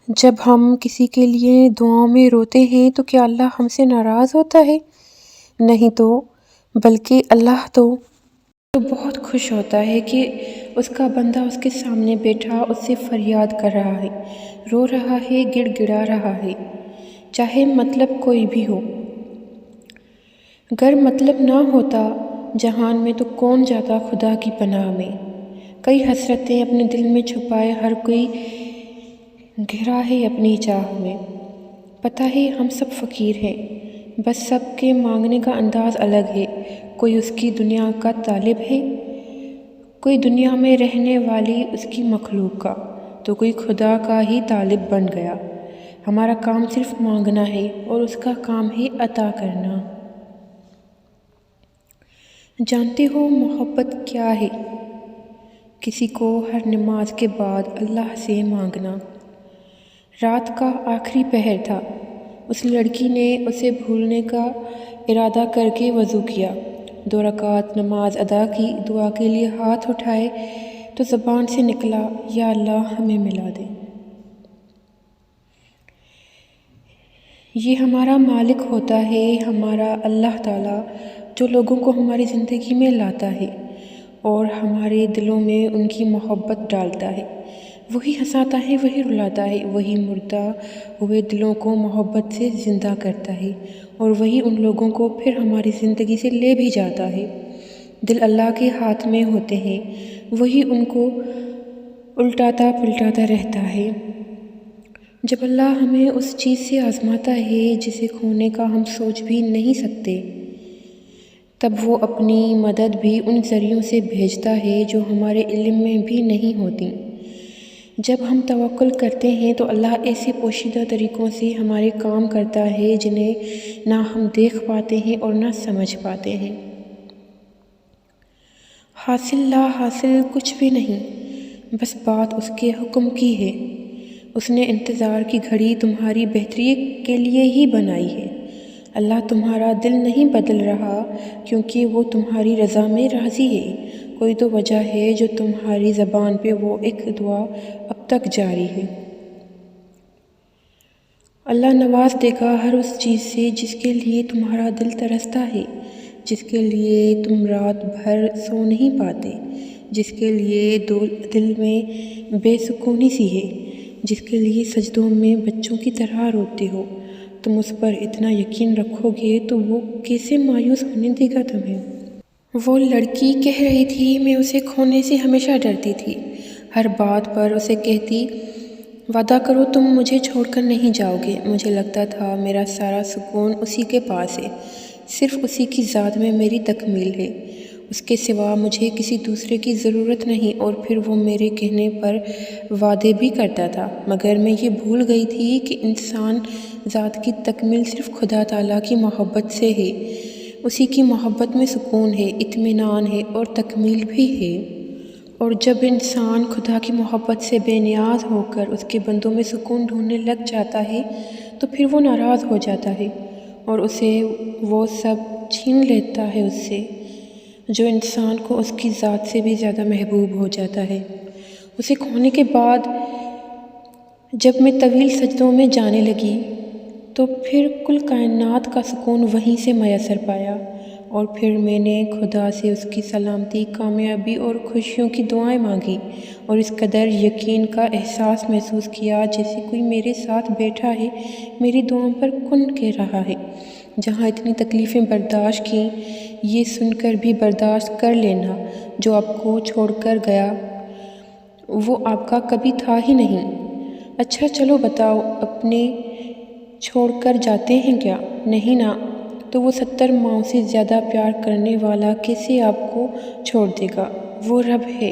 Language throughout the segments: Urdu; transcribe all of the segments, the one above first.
جب ہم کسی کے لیے دعاؤں میں روتے ہیں تو کیا اللہ ہم سے ناراض ہوتا ہے؟ نہیں تو، بلکہ اللہ تو بہت خوش ہوتا ہے کہ اس کا بندہ اس کے سامنے بیٹھا اس سے فریاد کر رہا ہے، رو رہا ہے، گڑ گڑا رہا ہے، چاہے مطلب کوئی بھی ہو۔ گر مطلب نہ ہوتا جہان میں تو کون جاتا خدا کی پناہ میں۔ کئی حسرتیں اپنے دل میں چھپائے ہر کوئی گھرا ہے اپنی چاہ میں۔ پتہ ہے ہم سب فقیر ہیں، بس سب کے مانگنے کا انداز الگ ہے۔ کوئی اس کی دنیا کا طالب ہے، کوئی دنیا میں رہنے والی اس کی مخلوق کا، تو کوئی خدا کا ہی طالب بن گیا۔ ہمارا کام صرف مانگنا ہے اور اس کا کام ہے عطا کرنا۔ جانتے ہو محبت کیا ہے؟ کسی کو ہر نماز کے بعد اللہ سے مانگنا۔ رات کا آخری پہر تھا، اس لڑکی نے اسے بھولنے کا ارادہ کر کے وضو کیا، 2 رکعت نماز ادا کی، دعا کے لیے ہاتھ اٹھائے تو زبان سے نکلا، یا اللہ ہمیں ملا دے۔ یہ ہمارا مالک ہوتا ہے، ہمارا اللہ تعالیٰ، جو لوگوں کو ہماری زندگی میں لاتا ہے اور ہمارے دلوں میں ان کی محبت ڈالتا ہے۔ وہی ہنساتا ہے، وہی رلاتا ہے، وہی مردہ ہوئے دلوں کو محبت سے زندہ کرتا ہے، اور وہی ان لوگوں کو پھر ہماری زندگی سے لے بھی جاتا ہے۔ دل اللہ کے ہاتھ میں ہوتے ہیں، وہی ان کو الٹاتا پلٹاتا رہتا ہے۔ جب اللہ ہمیں اس چیز سے آزماتا ہے جسے کھونے کا ہم سوچ بھی نہیں سکتے، تب وہ اپنی مدد بھی ان ذریعوں سے بھیجتا ہے جو ہمارے علم میں بھی نہیں ہوتی۔ جب ہم توکل کرتے ہیں تو اللہ ایسے پوشیدہ طریقوں سے ہمارے کام کرتا ہے جنہیں نہ ہم دیکھ پاتے ہیں اور نہ سمجھ پاتے ہیں۔ حاصل لا حاصل کچھ بھی نہیں، بس بات اس کے حکم کی ہے۔ اس نے انتظار کی گھڑی تمہاری بہتری کے لیے ہی بنائی ہے۔ اللہ تمہارا دل نہیں بدل رہا کیونکہ وہ تمہاری رضا میں راضی ہے۔ کوئی تو وجہ ہے جو تمہاری زبان پہ وہ ایک دعا اب تک جاری ہے۔ اللہ نواز دے گا ہر اس چیز سے جس کے لیے تمہارا دل ترستا ہے، جس کے لیے تم رات بھر سو نہیں پاتے، جس کے لیے دل میں بے سکونی سی ہے، جس کے لیے سجدوں میں بچوں کی طرح روتے ہو۔ تم اس پر اتنا یقین رکھو گے تو وہ کیسے مایوس ہونے دے گا تمہیں؟ وہ لڑکی کہہ رہی تھی میں اسے کھونے سے ہمیشہ ڈرتی تھی، ہر بات پر اسے کہتی وعدہ کرو تم مجھے چھوڑ کر نہیں جاؤ گے۔ مجھے لگتا تھا میرا سارا سکون اسی کے پاس ہے، صرف اسی کی ذات میں میری تکمیل ہے، اس کے سوا مجھے کسی دوسرے کی ضرورت نہیں۔ اور پھر وہ میرے کہنے پر وعدے بھی کرتا تھا، مگر میں یہ بھول گئی تھی کہ انسان ذات کی تکمیل صرف خدا تعالیٰ کی محبت سے ہے۔ اسی کی محبت میں سکون ہے، اطمینان ہے اور تکمیل بھی ہے۔ اور جب انسان خدا کی محبت سے بے نیاز ہو کر اس کے بندوں میں سکون ڈھونڈنے لگ جاتا ہے تو پھر وہ ناراض ہو جاتا ہے اور اسے وہ سب چھین لیتا ہے اس سے جو انسان کو اس کی ذات سے بھی زیادہ محبوب ہو جاتا ہے۔ اسے کھونے کے بعد جب میں طویل سجدوں میں جانے لگی تو پھر کل کائنات کا سکون وہیں سے میسر پایا، اور پھر میں نے خدا سے اس کی سلامتی، کامیابی اور خوشیوں کی دعائیں مانگی، اور اس قدر یقین کا احساس محسوس کیا جیسے کوئی میرے ساتھ بیٹھا ہے، میری دعاؤں پر کن کہہ رہا ہے۔ جہاں اتنی تکلیفیں برداشت کیں، یہ سن کر بھی برداشت کر لینا، جو آپ کو چھوڑ کر گیا وہ آپ کا کبھی تھا ہی نہیں۔ اچھا چلو بتاؤ، اپنے چھوڑ کر جاتے ہیں کیا؟ نہیں نا، تو وہ 70 ماؤں سے زیادہ پیار کرنے والا کیسے آپ کو چھوڑ دے گا؟ وہ رب ہے۔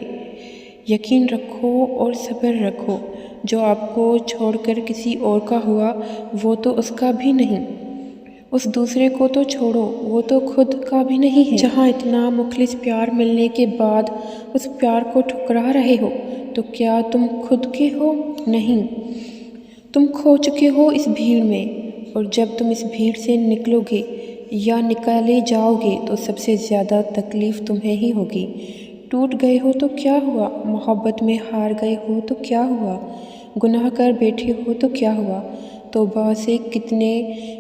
یقین رکھو اور صبر رکھو، جو آپ کو چھوڑ کر کسی اور کا ہوا وہ تو اس کا بھی نہیں، اس دوسرے کو تو چھوڑو، وہ تو خود کا بھی نہیں ہے۔ جہاں اتنا مخلص پیار ملنے کے بعد اس پیار کو ٹھکرا رہے ہو تو کیا تم خود کے ہو؟ نہیں، تم کھو چکے ہو اس بھیڑ میں، اور جب تم اس بھیڑ سے نکلو گے یا نکالے جاؤ گے تو سب سے زیادہ تکلیف تمہیں ہی ہوگی۔ ٹوٹ گئے ہو تو کیا ہوا؟ محبت میں ہار گئے ہو تو کیا ہوا؟ گناہ کر بیٹھے ہو تو کیا ہوا؟ توبہ سے کتنے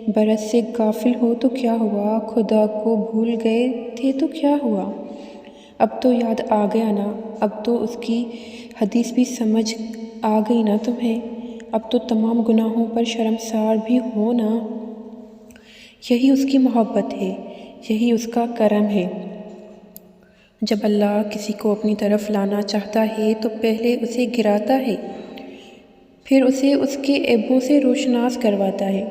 برس سے غافل ہو تو کیا ہوا؟ خدا کو بھول گئے تھے تو کیا ہوا؟ اب تو یاد آ گیا نا، اب تو اس کی حدیث بھی سمجھ آ گئی نا تمہیں، اب تو تمام گناہوں پر شرمسار بھی ہو نا۔ یہی اس کی محبت ہے، یہی اس کا کرم ہے۔ جب اللہ کسی کو اپنی طرف لانا چاہتا ہے تو پہلے اسے گراتا ہے، پھر اسے اس کے عیبوں سے روشناس کرواتا ہے۔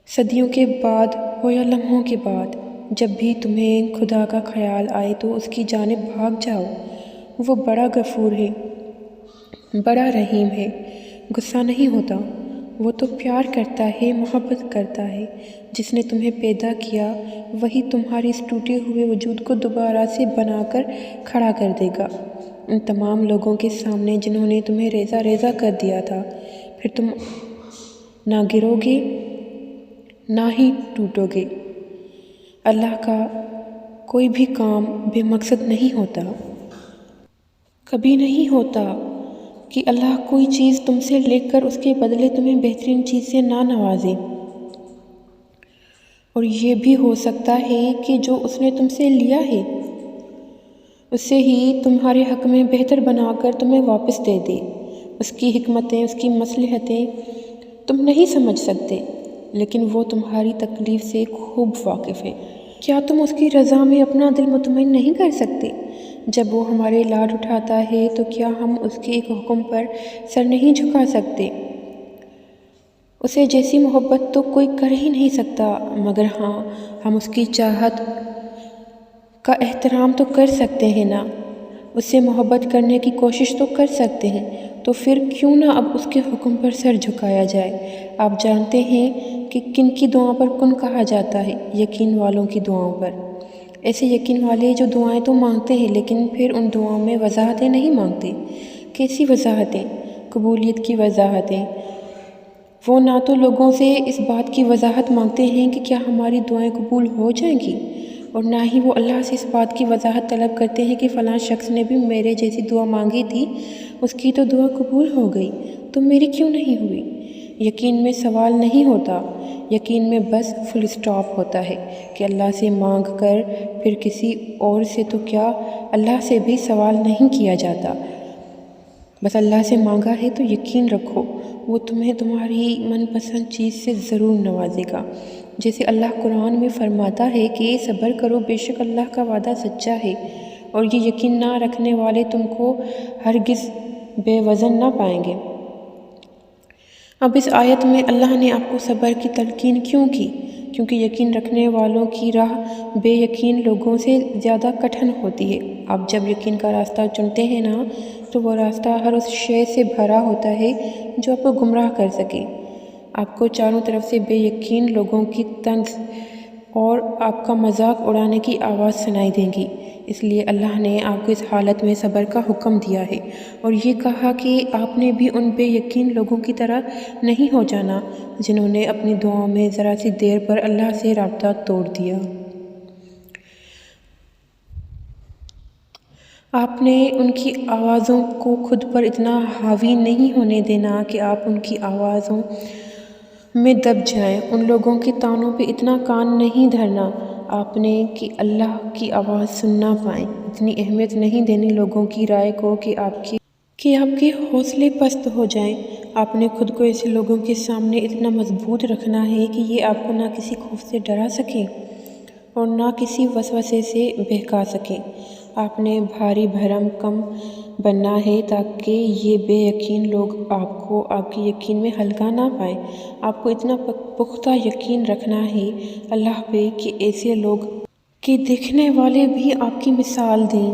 صدیوں کے بعد ہو یا لمحوں کے بعد، جب بھی تمہیں خدا کا خیال آئے تو اس کی جانب بھاگ جاؤ۔ وہ بڑا غفور ہے، بڑا رحیم ہے، غصہ نہیں ہوتا۔ وہ تو پیار کرتا ہے، محبت کرتا ہے۔ جس نے تمہیں پیدا کیا وہی تمہاری اس ٹوٹے ہوئے وجود کو دوبارہ سے بنا کر کھڑا کر دے گا، ان تمام لوگوں کے سامنے جنہوں نے تمہیں ریزہ ریزہ کر دیا تھا۔ پھر تم نہ گرو گے نہ ہی ٹوٹو گے۔ اللہ کا کوئی بھی کام بے مقصد نہیں ہوتا۔ کبھی نہیں ہوتا کہ اللہ کوئی چیز تم سے لے کر اس کے بدلے تمہیں بہترین چیز سے نہ نوازے۔ اور یہ بھی ہو سکتا ہے کہ جو اس نے تم سے لیا ہے اسے ہی تمہارے حق میں بہتر بنا کر تمہیں واپس دے دے۔ اس کی حکمتیں، اس کی مصلحتیں تم نہیں سمجھ سکتے، لیکن وہ تمہاری تکلیف سے خوب واقف ہے۔ کیا تم اس کی رضا میں اپنا دل مطمئن نہیں کر سکتے؟ جب وہ ہمارے لاڈ اٹھاتا ہے تو کیا ہم اس کے ایک حکم پر سر نہیں جھکا سکتے؟ اسے جیسی محبت تو کوئی کر ہی نہیں سکتا، مگر ہاں ہم اس کی چاہت کا احترام تو کر سکتے ہیں نا، اس سے محبت کرنے کی کوشش تو کر سکتے ہیں۔ تو پھر کیوں نہ اب اس کے حکم پر سر جھکایا جائے۔ آپ جانتے ہیں کہ کن کی دعاؤں پر کن کہا جاتا ہے؟ یقین والوں کی دعاؤں پر۔ ایسے یقین والے جو دعائیں تو مانگتے ہیں لیکن پھر ان دعاؤں میں وضاحتیں نہیں مانگتے۔ کیسی وضاحتیں؟ قبولیت کی وضاحتیں۔ وہ نہ تو لوگوں سے اس بات کی وضاحت مانگتے ہیں کہ کیا ہماری دعائیں قبول ہو جائیں گی، اور نہ ہی وہ اللہ سے اس بات کی وضاحت طلب کرتے ہیں کہ فلاں شخص نے بھی میرے جیسی دعا مانگی تھی، اس کی تو دعا قبول ہو گئی، تو میری کیوں نہیں ہوئی؟ یقین میں سوال نہیں ہوتا، یقین میں بس فل اسٹاپ ہوتا ہے کہ اللہ سے مانگ کر پھر کسی اور سے تو کیا، اللہ سے بھی سوال نہیں کیا جاتا۔ بس اللہ سے مانگا ہے تو یقین رکھو وہ تمہیں تمہاری من پسند چیز سے ضرور نوازے گا۔ جیسے اللہ قرآن میں فرماتا ہے کہ صبر کرو، بے شک اللہ کا وعدہ سچا ہے، اور یہ یقین نہ رکھنے والے تم کو ہرگز بے وزن نہ پائیں گے۔ اب اس آیت میں اللہ نے آپ کو صبر کی تلقین کیوں کی؟ کیونکہ یقین رکھنے والوں کی راہ بے یقین لوگوں سے زیادہ کٹھن ہوتی ہے۔ آپ جب یقین کا راستہ چنتے ہیں نا تو وہ راستہ ہر اس شے سے بھرا ہوتا ہے جو آپ کو گمراہ کر سکے۔ آپ کو چاروں طرف سے بے یقین لوگوں کی طنز اور آپ کا مذاق اڑانے کی آواز سنائی دیں گی۔ اس لیے اللہ نے آپ کو اس حالت میں صبر کا حکم دیا ہے اور یہ کہا کہ آپ نے بھی ان بے یقین لوگوں کی طرح نہیں ہو جانا جنہوں نے اپنی دعاؤں میں ذرا سی دیر پر اللہ سے رابطہ توڑ دیا۔ آپ نے ان کی آوازوں کو خود پر اتنا حاوی نہیں ہونے دینا کہ آپ ان کی آوازوں میں دب جائیں، ان لوگوں کے طعنوں پہ اتنا کان نہیں دھرنا آپ نے کہ اللہ کی آواز سن نہ پائیں، اتنی اہمیت نہیں دینی لوگوں کی رائے کو کہ آپ کے حوصلے پست ہو جائیں۔ آپ نے خود کو ایسے لوگوں کے سامنے اتنا مضبوط رکھنا ہے کہ یہ آپ کو نہ کسی خوف سے ڈرا سکیں اور نہ کسی وسوسے سے بہکا سکیں۔ آپ نے بھاری بھرم کم بننا ہے تاکہ یہ بے یقین لوگ آپ کو آپ کے یقین میں ہلکا نہ پائیں۔ آپ کو اتنا پختہ یقین رکھنا ہے اللہ پہ کہ ایسے لوگ کہ دیکھنے والے بھی آپ کی مثال دیں۔